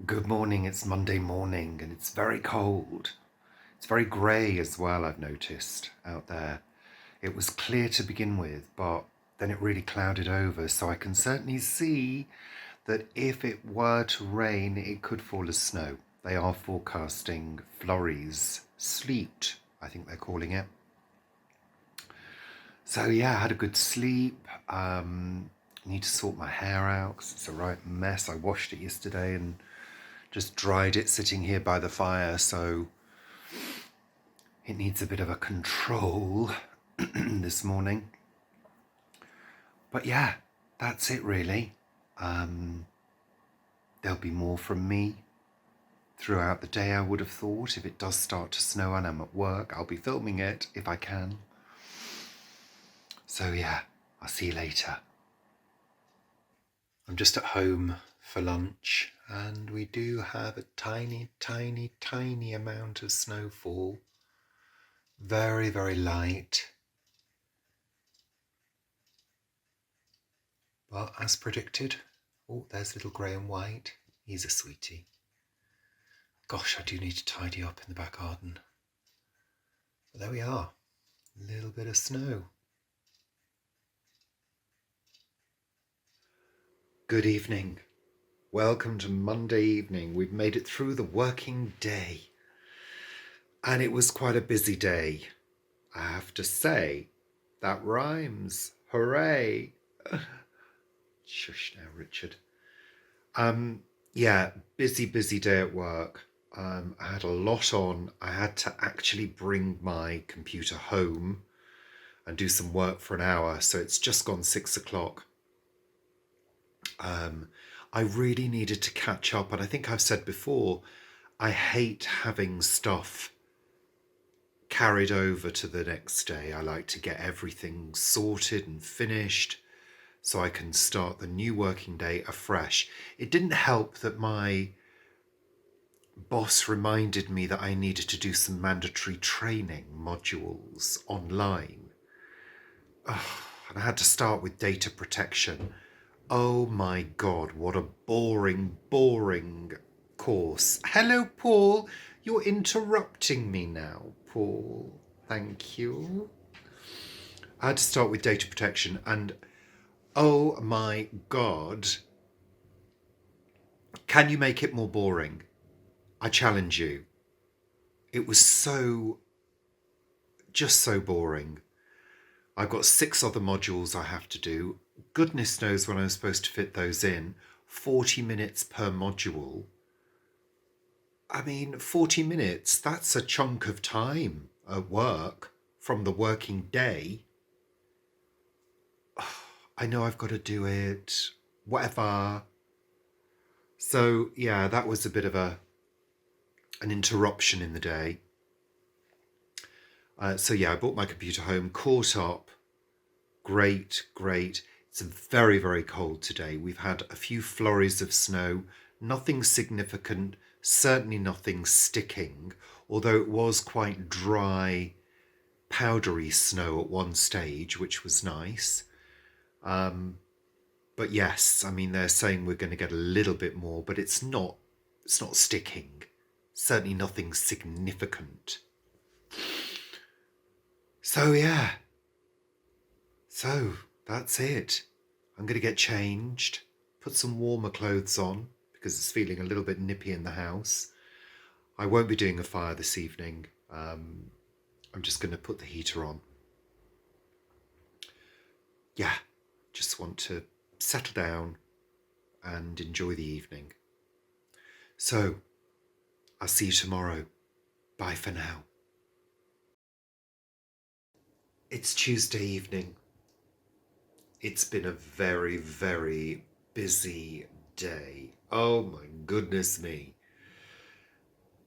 Good morning, it's Monday morning and it's very cold. It's very grey as well, I've noticed out there. It was clear to begin with, but then it really clouded over, so I can certainly see that if it were to rain, it could fall as snow. They are forecasting flurries, sleet, I think they're calling it. So yeah, I had a good sleep. Need to sort my hair out because it's a right mess. I washed it yesterday and just dried it sitting here by the fire, so it needs a bit of a control this morning. But yeah, that's it really. There'll be more from me throughout the day, I would have thought. If it does start to snow and I'm at work, I'll be filming it if I can. So yeah, I'll see you later. I'm just at home for lunch and we do have a tiny, tiny, tiny amount of snowfall. Very, very light. But as predicted, oh, there's little grey and white. He's a sweetie. Gosh, I do need to tidy up in the back garden. But there we are, a little bit of snow. Good evening. Welcome to Monday evening. We've made it through the working day. And it was quite a busy day, I have to say. That rhymes. Hooray. Shush now, Richard. Yeah, busy day at work. I had a lot on. I had to actually bring my computer home and do some work for an hour. So it's just gone 6 o'clock. I really needed to catch up. And I think I've said before, I hate having stuff carried over to the next day. I like to get everything sorted and finished so I can start the new working day afresh. It didn't help that my boss reminded me that I needed to do some mandatory training modules online. And I had to start with data protection. Oh my God, what a boring course. Hello, Paul. You're interrupting me now, Paul. Thank you. I had to start with data protection and oh my God. Can you make it more boring? I challenge you. It was just so boring. I've got 6 other modules I have to do. Goodness knows when I'm supposed to fit those in. 40 minutes per module. I mean, 40 minutes, that's a chunk of time at work from the working day. I know I've got to do it, whatever. So yeah, that was a bit of an interruption in the day. So yeah, I brought my computer home, caught up. Great. It's very cold today. We've had a few flurries of snow, nothing significant, certainly nothing sticking, although it was quite dry, powdery snow at one stage, which was nice. But yes, I mean, they're saying we're going to get a little bit more, but it's not sticking. Certainly nothing significant. So yeah. So that's it. I'm going to get changed, put some warmer clothes on because it's feeling a little bit nippy in the house. I won't be doing a fire this evening. I'm just going to put the heater on. Yeah, just want to settle down and enjoy the evening. So, I'll see you tomorrow. Bye for now. It's Tuesday evening. It's been a very busy day. Oh my goodness me.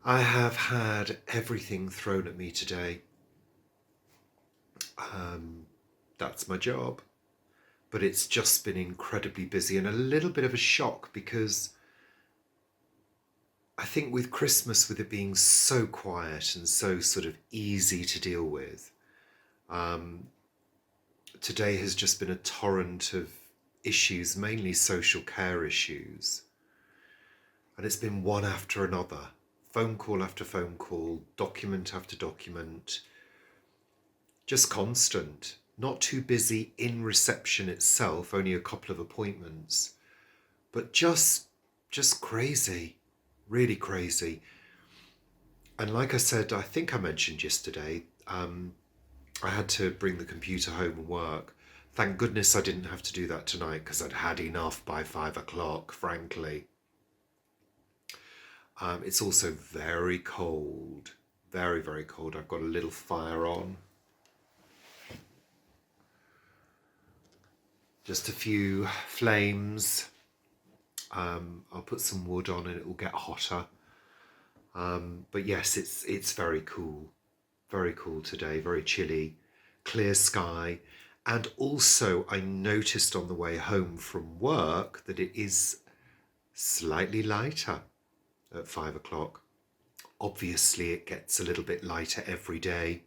I have had everything thrown at me today. That's my job. But it's just been incredibly busy and a little bit of a shock because I think with Christmas, with it being so quiet and so sort of easy to deal with, today has just been a torrent of issues, mainly social care issues. And it's been one after another, phone call after phone call, document after document, just constant. Not too busy in reception itself, only a couple of appointments, but just crazy, really crazy. And like I said, I think I mentioned yesterday, I had to bring the computer home and work. Thank goodness I didn't have to do that tonight because I'd had enough by 5 o'clock, frankly. It's also very cold, very, very cold. I've got a little fire on. Just a few flames. I'll put some wood on and it will get hotter. But yes, it's very cool. Very cool today, very chilly, clear sky. And also I noticed on the way home from work that it is slightly lighter at 5 o'clock. Obviously it gets a little bit lighter every day.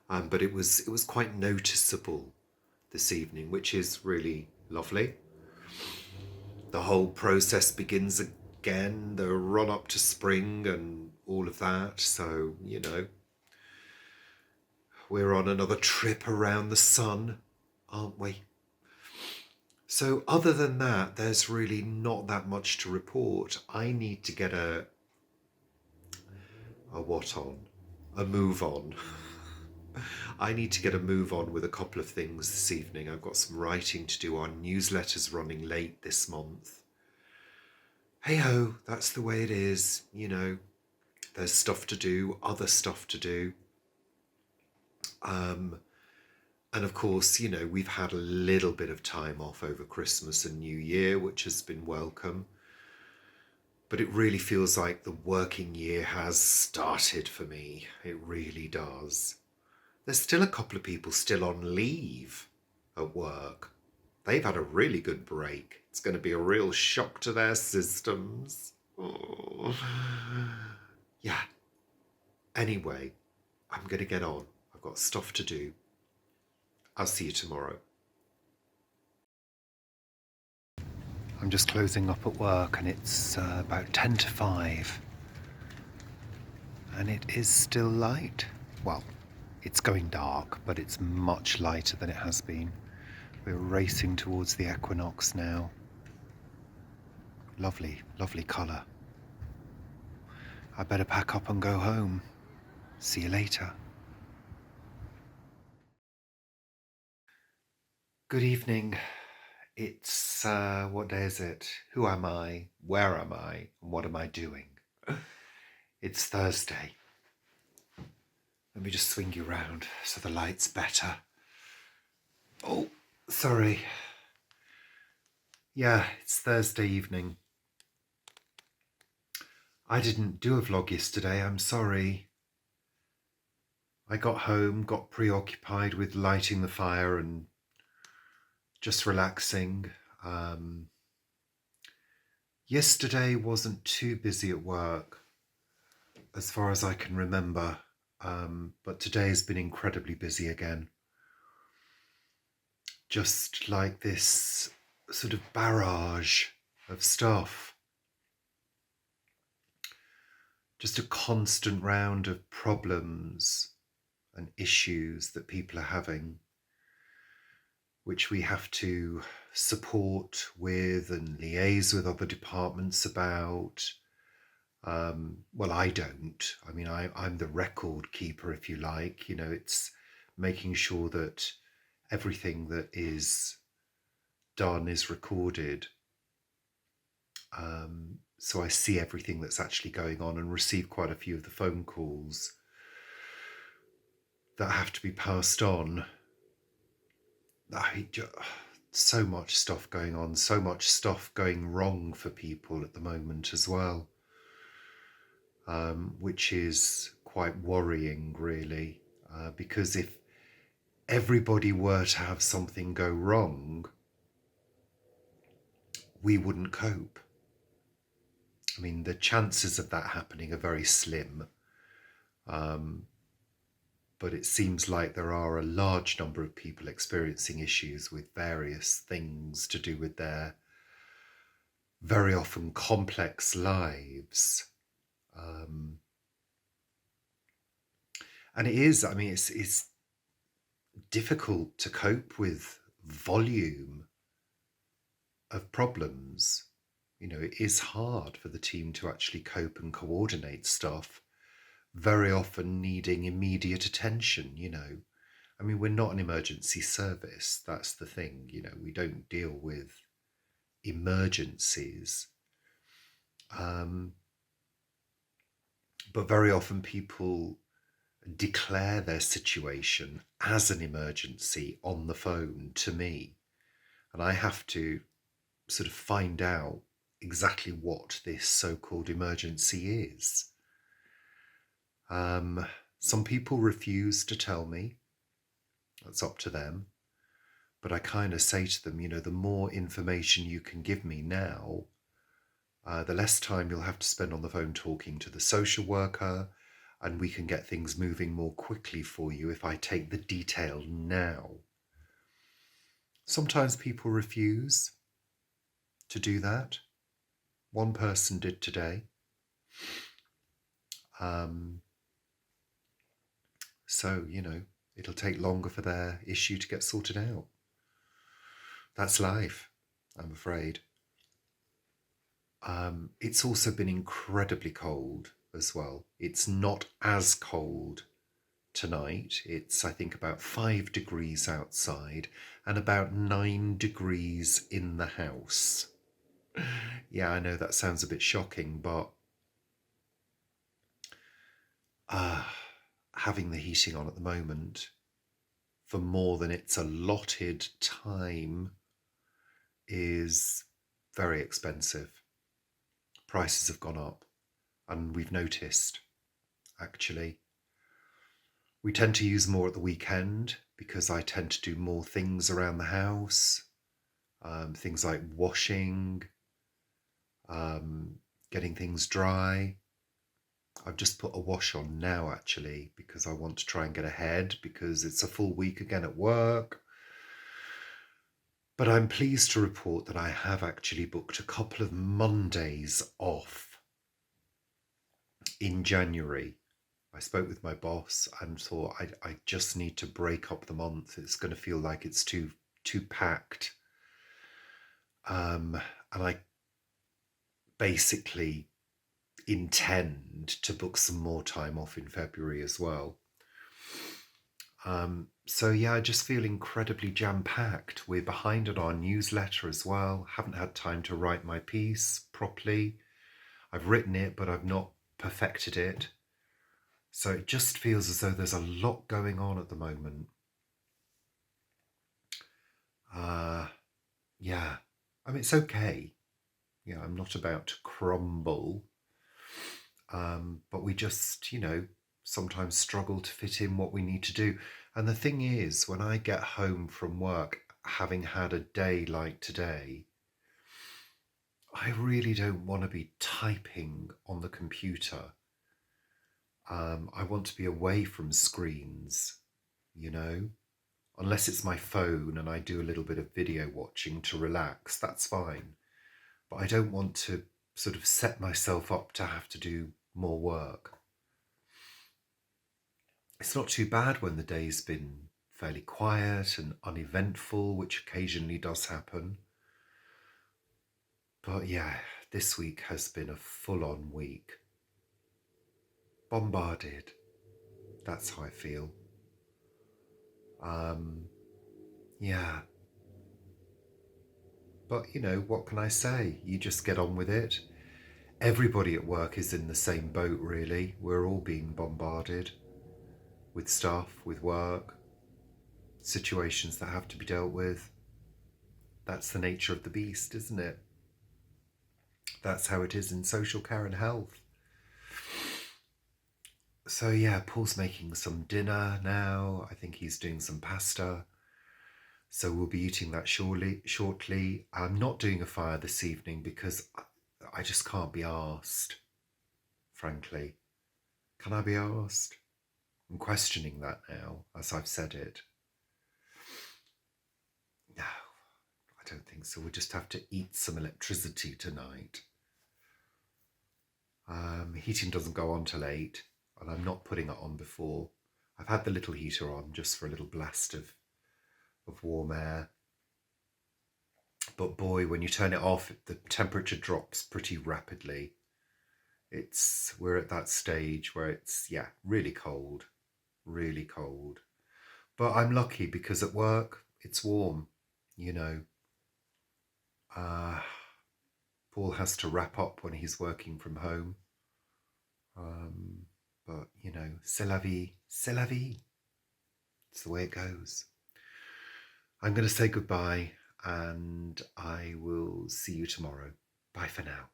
But it was quite noticeable this evening, which is really lovely. The whole process begins again, the run up to spring and all of that. So, we're on another trip around the sun, aren't we? So other than that, there's really not that much to report. I need to get a move on. I need to get a move on with a couple of things this evening. I've got some writing to do. Our newsletter's running late this month. Hey ho, that's the way it is. There's stuff to do, other stuff to do. And of course, we've had a little bit of time off over Christmas and New Year, which has been welcome. But it really feels like the working year has started for me. It really does. There's still a couple of people still on leave at work. They've had a really good break. It's going to be a real shock to their systems. Oh. Yeah. Anyway, I'm going to get on. I've got stuff to do. I'll see you tomorrow. I'm just closing up at work and it's about 10 to 5. And it is still light. Well, it's going dark, but it's much lighter than it has been. We're racing towards the equinox now. Lovely, lovely colour. I better pack up and go home. See you later. Good evening. It's, what day is it? Who am I? Where am I? And what am I doing? It's Thursday. Let me just swing you round so the light's better. Oh, sorry. Yeah, it's Thursday evening. I didn't do a vlog yesterday, I'm sorry. I got home, got preoccupied with lighting the fire and just relaxing. Yesterday wasn't too busy at work, as far as I can remember, but today has been incredibly busy again. Just like this sort of barrage of stuff. Just a constant round of problems and issues that people are having, which we have to support with and liaise with other departments about. Well, I don't. I mean, I'm the record keeper, if you like. It's making sure that everything that is done is recorded. So I see everything that's actually going on and receive quite a few of the phone calls that have to be passed on. So much stuff going on, so much stuff going wrong for people at the moment as well, which is quite worrying, really, because if everybody were to have something go wrong, we wouldn't cope. I mean, the chances of that happening are very slim, but it seems like there are a large number of people experiencing issues with various things to do with their very often complex lives. Um, and it is, I mean, it's difficult to cope with volume of problems. You know, it is hard for the team to actually cope and coordinate stuff, very often needing immediate attention, you know. I mean, we're not an emergency service. That's the thing, you know, we don't deal with emergencies. Um, but very often people declare their situation as an emergency on the phone to me. And I have to sort of find out exactly what this so-called emergency is. Um, some people refuse to tell me. That's up to them. But I kind of say to them, you know, the more information you can give me now, the less time you'll have to spend on the phone talking to the social worker, and we can get things moving more quickly for you if I take the detail now. Sometimes people refuse to do that. One person did today. So, you know, it'll take longer for their issue to get sorted out. That's life, I'm afraid. It's also been incredibly cold as well. It's not as cold tonight. It's, I think, about 5 degrees outside and about 9 degrees in the house. Yeah, I know that sounds a bit shocking, but having the heating on at the moment for more than its allotted time is very expensive. Prices have gone up, and we've noticed, actually. We tend to use more at the weekend because I tend to do more things around the house, things like washing, getting things dry. I've just put a wash on now, actually, because I want to try and get ahead because it's a full week again at work. But I'm pleased to report that I have actually booked a couple of Mondays off in January. I spoke with my boss and thought I just need to break up the month. It's going to feel like it's too packed. And I basically intend to book some more time off in February as well. So yeah, I just feel incredibly jam-packed. We're behind on our newsletter as well. Haven't had time to write my piece properly. I've written it, but I've not perfected it. So it just feels as though there's a lot going on at the moment. Yeah, I mean, it's okay. Yeah, I'm not about to crumble. But we just, you know, sometimes struggle to fit in what we need to do. And the thing is, when I get home from work, having had a day like today, I really don't want to be typing on the computer. I want to be away from screens, you know, unless it's my phone and I do a little bit of video watching to relax, that's fine. But I don't want to sort of set myself up to have to do more work. It's not too bad when the day's been fairly quiet and uneventful, which occasionally does happen. But yeah, this week has been a full-on week. Bombarded. That's how I feel. Yeah. But, you know, what can I say? You just get on with it. Everybody at work is in the same boat, really. We're all being bombarded with stuff, with work, situations that have to be dealt with. That's the nature of the beast, isn't it? That's how it is in social care and health. So yeah, Paul's making some dinner now. I think he's doing some pasta. So we'll be eating that shortly. I'm not doing a fire this evening because I just can't be arsed, frankly. Can I be arsed? I'm questioning that now as I've said it. No, I don't think so. We'll just have to eat some electricity tonight. Heating doesn't go on till 8, and I'm not putting it on before. I've had the little heater on just for a little blast of warm air. But boy, when you turn it off, the temperature drops pretty rapidly. We're at that stage where it's, yeah, really cold, really cold. But I'm lucky because at work, it's warm, you know. Paul has to wrap up when he's working from home. But, you know, c'est la vie, c'est la vie. It's the way it goes. I'm going to say goodbye and I will see you tomorrow. Bye for now.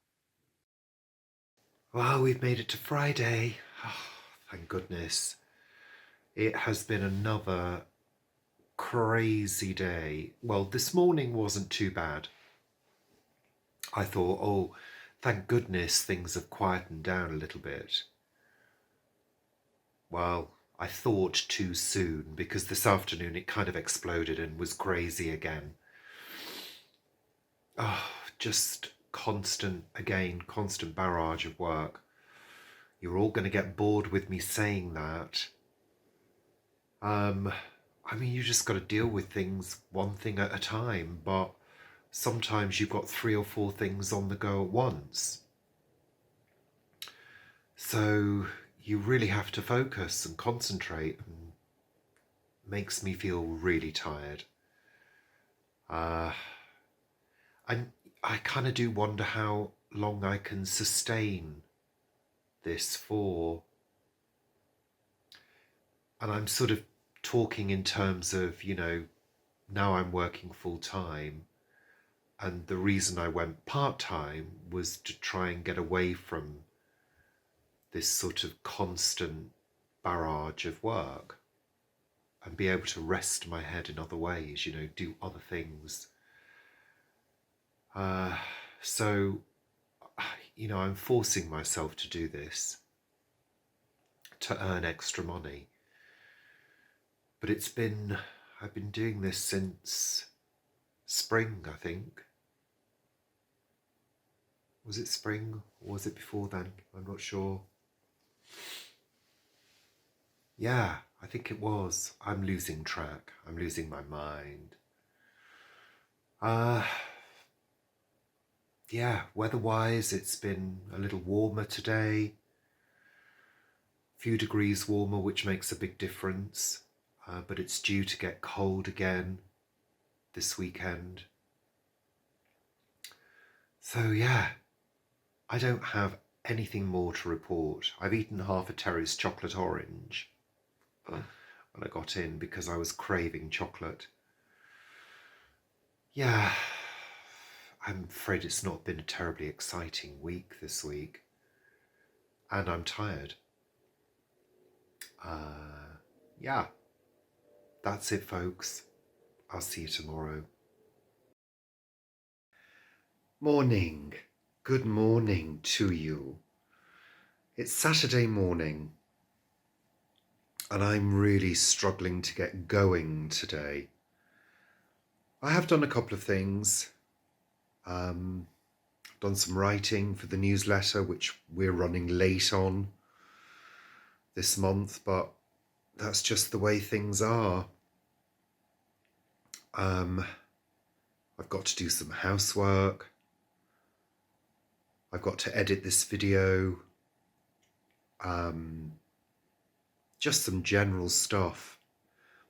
Well, we've made it to Friday. Oh, thank goodness. It has been another crazy day. Well, this morning wasn't too bad. I thought, oh, thank goodness things have quietened down a little bit. Well, I thought too soon because this afternoon it kind of exploded and was crazy again. Oh, just constant barrage of work. You're all going to get bored with me saying that. I mean, you just got to deal with things one thing at a time, but sometimes you've got 3 or 4 things on the go at once. So you really have to focus and concentrate, and makes me feel really tired. And I kind of do wonder how long I can sustain this for. And I'm sort of talking in terms of, you know, now I'm working full time. And the reason I went part-time was to try and get away from this sort of constant barrage of work and be able to rest my head in other ways, you know, do other things. So, you know, I'm forcing myself to do this to earn extra money. But I've been doing this since spring, I think. Was it spring or was it before then? I'm not sure. Yeah, I think it was. I'm losing track. I'm losing my mind. Yeah, weather-wise, it's been a little warmer today. A few degrees warmer, which makes a big difference. But it's due to get cold again this weekend. So yeah, I don't have anything more to report. I've eaten half a Terry's chocolate orange when I got in because I was craving chocolate. Yeah, I'm afraid it's not been a terribly exciting week this week. And I'm tired. Yeah, that's it, folks. I'll see you tomorrow. Morning. Good morning to you. It's Saturday morning and I'm really struggling to get going today. I have done a couple of things. I've done some writing for the newsletter, which we're running late on this month, but that's just the way things are. I've got to do some housework. I've got to edit this video. Just some general stuff.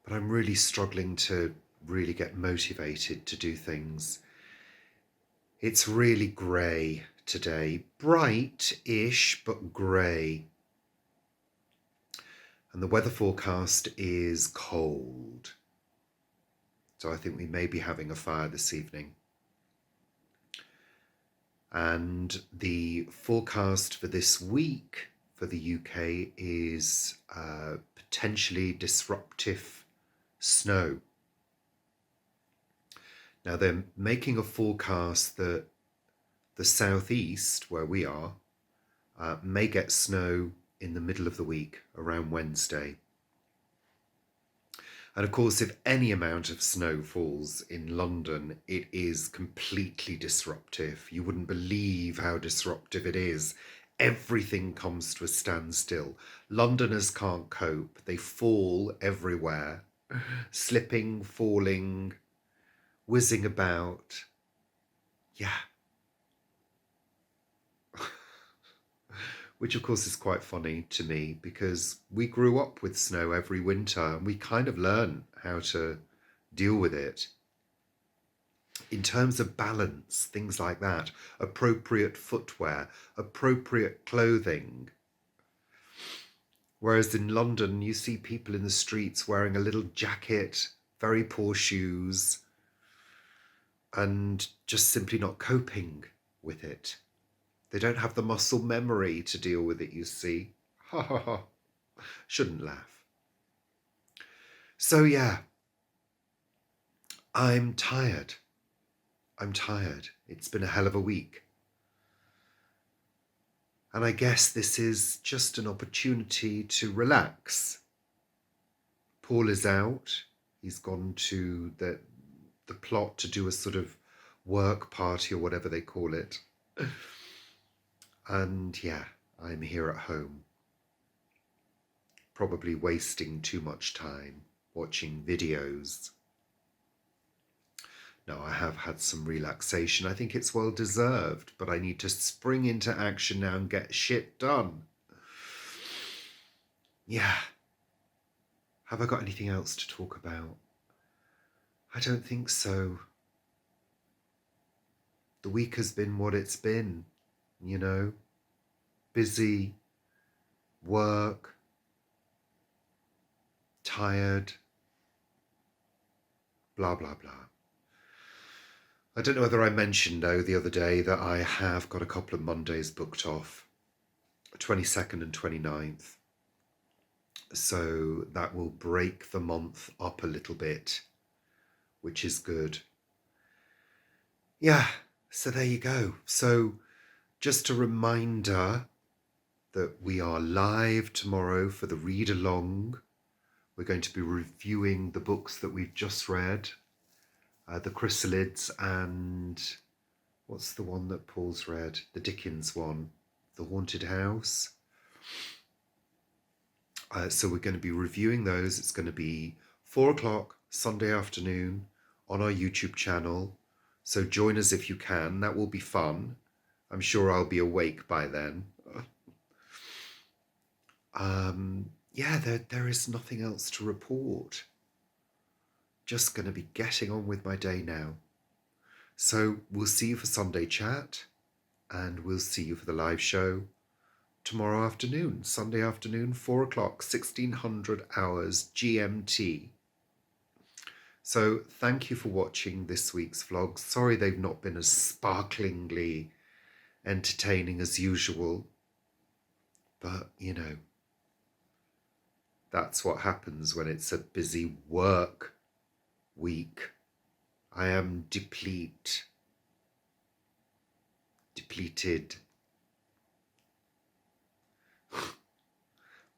But I'm really struggling to really get motivated to do things. It's really grey today. Bright-ish, but grey. And the weather forecast is cold. So I think we may be having a fire this evening. And the forecast for this week for the UK is potentially disruptive snow. Now they're making a forecast that the southeast, where we are, may get snow in the middle of the week, around Wednesday. And of course, if any amount of snow falls in London, it is completely disruptive. You wouldn't believe how disruptive it is. Everything comes to a standstill. Londoners can't cope. They fall everywhere, slipping, falling, whizzing about. Yeah. Which of course is quite funny to me because we grew up with snow every winter and we kind of learn how to deal with it. In terms of balance, things like that, appropriate footwear, appropriate clothing. Whereas in London, you see people in the streets wearing a little jacket, very poor shoes, and just simply not coping with it. They don't have the muscle memory to deal with it, you see. Ha ha ha. Shouldn't laugh. So yeah, I'm tired. I'm tired. It's been a hell of a week. And I guess this is just an opportunity to relax. Paul is out. He's gone to the plot to do a sort of work party or whatever they call it. And yeah, I'm here at home. Probably wasting too much time watching videos. No, I have had some relaxation. I think it's well deserved, but I need to spring into action now and get shit done. Yeah. Have I got anything else to talk about? I don't think so. The week has been what it's been, you know. Busy, work, tired, blah, blah, blah. I don't know whether I mentioned, though, the other day that I have got a couple of Mondays booked off, 22nd and 29th. So that will break the month up a little bit, which is good. Yeah, so there you go. So just a reminder that we are live tomorrow for the read along. We're going to be reviewing the books that we've just read, The Chrysalids and what's the one that Paul's read? The Dickens one, The Haunted House. So we're going to be reviewing those. It's going to be 4 o'clock Sunday afternoon on our YouTube channel. So join us if you can. That will be fun. I'm sure I'll be awake by then. Yeah, there is nothing else to report. Just going to be getting on with my day now. So we'll see you for Sunday chat, and we'll see you for the live show tomorrow afternoon, Sunday afternoon, 4 o'clock, 1600 hours GMT. So thank you for watching this week's vlog. Sorry they've not been as sparklingly entertaining as usual, but you know, that's what happens when it's a busy work week. I am depleted.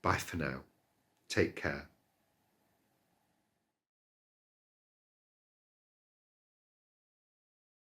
Bye for now. Take care.